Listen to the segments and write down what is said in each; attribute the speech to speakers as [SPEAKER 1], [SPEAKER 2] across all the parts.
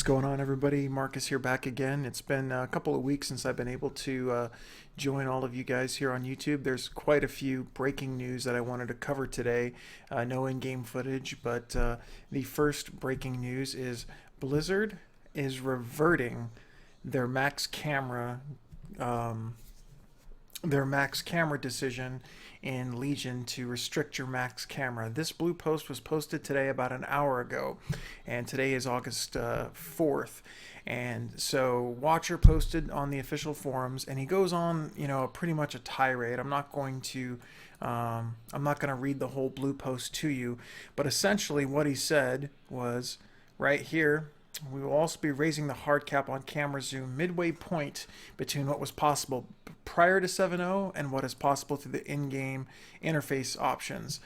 [SPEAKER 1] going on, everybody? Marcus here, back again. It's been a couple of weeks since I've been able to join all of you guys here on YouTube. There's quite a few breaking news that I wanted to cover today. No in-game footage, but the first breaking news is Blizzard is reverting their max camera decision in Legion to restrict your max camera. This blue post was posted today about an hour ago, and today is August 4th. And so Watcher posted on the official forums, and he goes on, pretty much a tirade. I'm not going to read the whole blue post to you, but essentially what he said was right here. We will also be raising the hard cap on camera zoom midway point between what was possible prior to 7.0 and what is possible through the in-game interface options.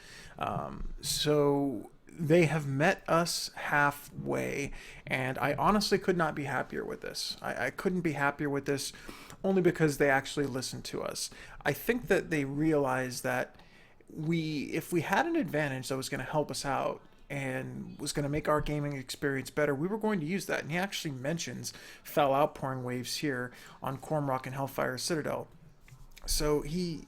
[SPEAKER 1] So they have met us halfway, and I honestly could not be happier with this. I couldn't be happier with this only because they actually listened to us. I think that they realized that if we had an advantage that was going to help us out, and was going to make our gaming experience better, we were going to use that. And he actually mentions foul outpouring waves here on Cormrock and Hellfire Citadel. So he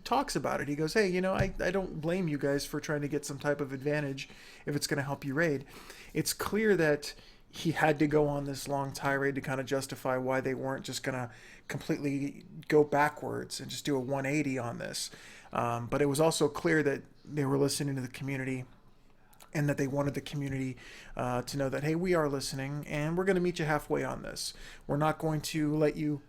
[SPEAKER 1] talks about it. He goes, hey, I don't blame you guys for trying to get some type of advantage if it's going to help you raid. It's clear that he had to go on this long tirade to kind of justify why they weren't just going to completely go backwards and just do a 180 on this. But it was also clear that they were listening to the community, and that they wanted the community to know that, hey, we are listening, and we're going to meet you halfway on this. We're not going to let you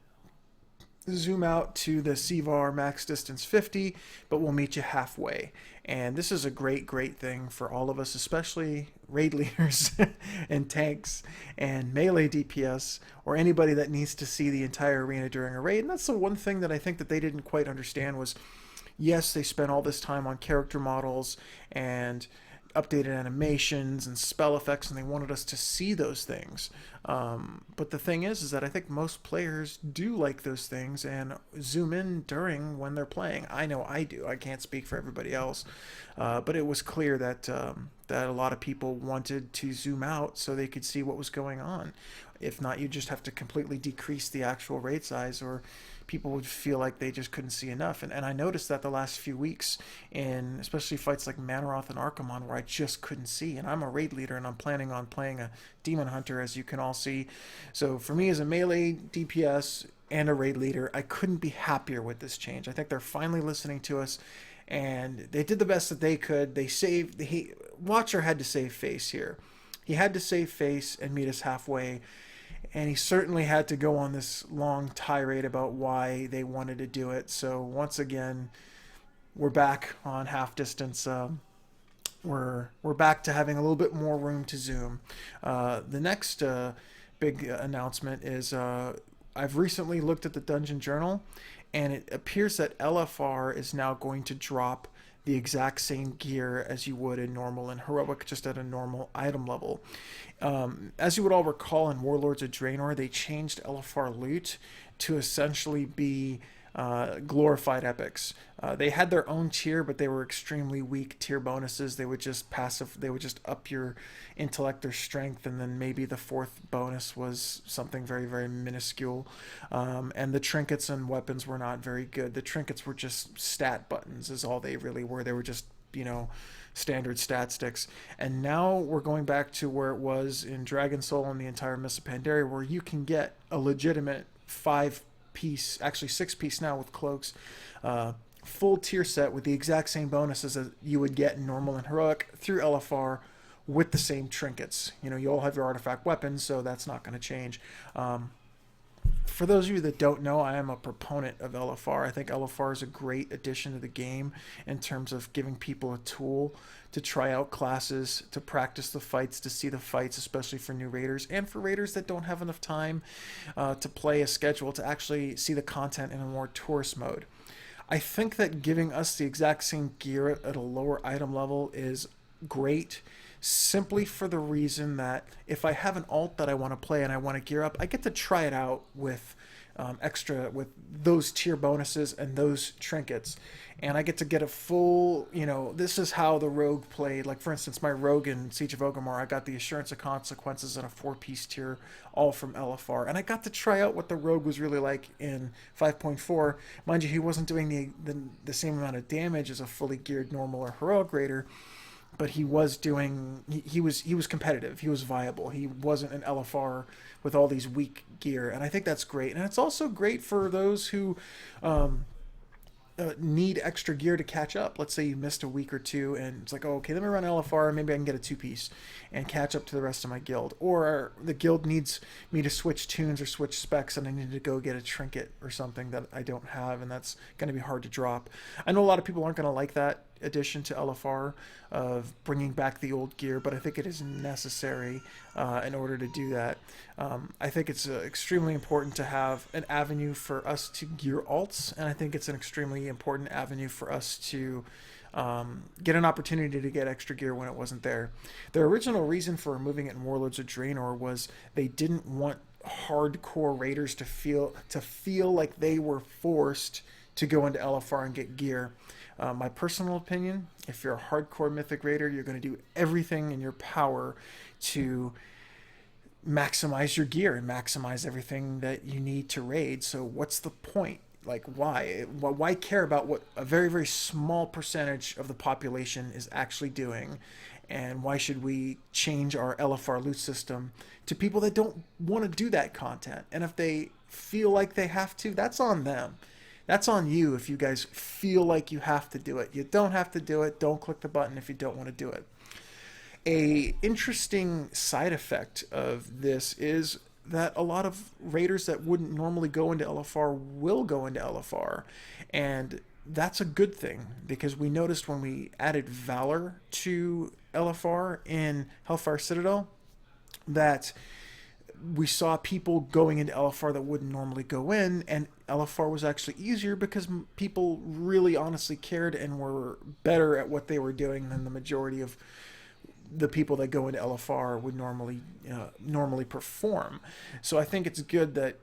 [SPEAKER 1] zoom out to the CVAR max distance 50, but we'll meet you halfway. And this is a great, great thing for all of us, especially raid leaders and tanks and melee DPS, or anybody that needs to see the entire arena during a raid. And that's the one thing that I think that they didn't quite understand was, yes, they spent all this time on character models and updated animations and spell effects, and they wanted us to see those things. But the thing is that I think most players do like those things and zoom in during when they're playing. I know I do. I can't speak for everybody else. But it was clear that a lot of people wanted to zoom out so they could see what was going on. If not, you just have to completely decrease the actual raid size, or people would feel like they just couldn't see enough. And I noticed that the last few weeks, in especially fights like Manaroth and Archimon, where I just couldn't see. And I'm a raid leader, and I'm planning on playing a Demon Hunter, as you can all see. So for me as a melee DPS and a raid leader, I couldn't be happier with this change. I think they're finally listening to us, and they did the best that they could. Watcher had to save face here. He had to save face and meet us halfway. And he certainly had to go on this long tirade about why they wanted to do it. So once again, we're back on half distance. We're back to having a little bit more room to zoom. The next big announcement is I've recently looked at the Dungeon Journal, and it appears that LFR is now going to drop the exact same gear as you would in normal and heroic, just at a normal item level. As you would all recall, in Warlords of Draenor, they changed LFR loot to essentially be glorified epics. They had their own tier, but they were extremely weak tier bonuses. They would just up your intellect or strength, and then maybe the fourth bonus was something very, very minuscule. And the trinkets and weapons were not very good. The trinkets were just stat buttons is all they really were. They were just, standard stat sticks. And now we're going back to where it was in Dragon Soul and the entire Mists of Pandaria, where you can get a legitimate 5-piece, actually 6-piece now with cloaks, full tier set with the exact same bonuses that you would get in normal and heroic through LFR with the same trinkets. You all have your artifact weapons, so that's not going to change. For those of you that don't know, I am a proponent of LFR. I think LFR is a great addition to the game in terms of giving people a tool to try out classes, to practice the fights, to see the fights, especially for new raiders, and for raiders that don't have enough time to play a schedule, to actually see the content in a more tourist mode. I think that giving us the exact same gear at a lower item level is great, simply for the reason that if I have an alt that I want to play and I want to gear up, I get to try it out with extra with those tier bonuses and those trinkets, and I get to get a full, this is how the rogue played. Like, for instance, my rogue in Siege of Orgrimmar, I got the Assurance of Consequences and a 4-piece tier, all from LFR, and I got to try out what the rogue was really like in 5.4. Mind you, he wasn't doing the same amount of damage as a fully geared normal or heroic raider, but he was doing, he was competitive, he was viable, he wasn't an LFR with all these weak gear, and I think that's great. And it's also great for those who need extra gear to catch up. Let's say you missed a week or two and it's like, oh, okay, let me run LFR and maybe I can get a 2-piece and catch up to the rest of my guild, or the guild needs me to switch tunes or switch specs and I need to go get a trinket or something that I don't have, and that's going to be hard to drop. I know a lot of people aren't going to like that addition to LFR of bringing back the old gear, but I think it is necessary in order to do that. I think it's extremely important to have an avenue for us to gear alts, and I think it's an extremely important avenue for us to get an opportunity to get extra gear when it wasn't there. Their original reason for removing it in Warlords of Draenor was they didn't want hardcore raiders to feel like they were forced to go into LFR and get gear. My personal opinion, if you're a hardcore Mythic Raider, you're going to do everything in your power to maximize your gear and maximize everything that you need to raid. So what's the point? Like, why care about what a very, very small percentage of the population is actually doing? And why should we change our LFR loot system to people that don't want to do that content? And if they feel like they have to, that's on them. That's on you if you guys feel like you have to do it. You don't have to do it. Don't click the button if you don't want to do it. A interesting side effect of this is that a lot of raiders that wouldn't normally go into LFR will go into LFR. And that's a good thing, because we noticed when we added Valor to LFR in Hellfire Citadel that we saw people going into LFR that wouldn't normally go in, and LFR was actually easier because people really honestly cared and were better at what they were doing than the majority of the people that go into LFR would normally perform. So I think it's good that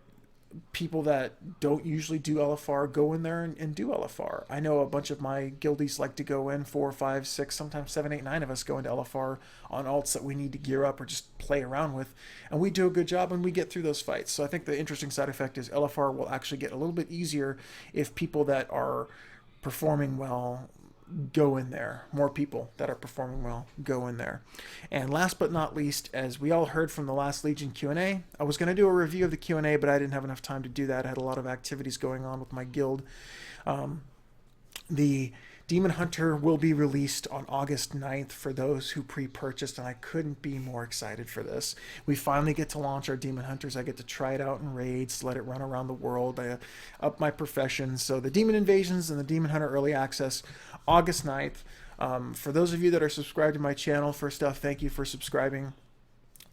[SPEAKER 1] people that don't usually do LFR go in there and do LFR. I know a bunch of my guildies like to go in, 4, 5, 6, sometimes 7, 8, 9 of us go into LFR on alts that we need to gear up or just play around with, and we do a good job and we get through those fights. So I think the interesting side effect is LFR will actually get a little bit easier if people that are performing well go in there. More people that are performing well go in there. And last but not least, as we all heard from the last Legion Q&A, I was going to do a review of the Q&A, but I didn't have enough time to do that. I had a lot of activities going on with my guild. The Demon Hunter will be released on August 9th for those who pre-purchased, and I couldn't be more excited for this. We finally get to launch our Demon Hunters. I get to try it out in raids, let it run around the world. I up my profession. So the Demon Invasions and the Demon Hunter Early Access, August 9th. For those of you that are subscribed to my channel, first off, thank you for subscribing.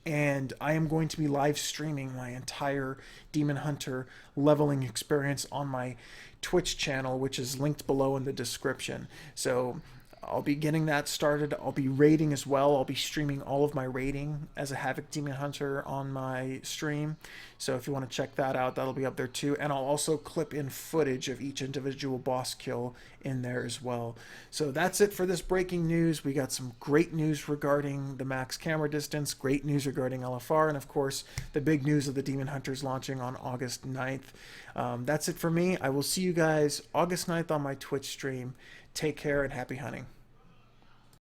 [SPEAKER 1] And I am going to be live streaming my entire Demon Hunter leveling experience on my Twitch channel, which is linked below in the description. So I'll be getting that started. I'll be raiding as well. I'll be streaming all of my raiding as a Havoc Demon Hunter on my stream. So if you want to check that out, that'll be up there too. And I'll also clip in footage of each individual boss kill in there as well. So that's it for this breaking news. We got some great news regarding the max camera distance, great news regarding LFR, and of course the big news of the Demon Hunters launching on August 9th. That's it for me. I will see you guys August 9th on my Twitch stream. Take care and happy hunting.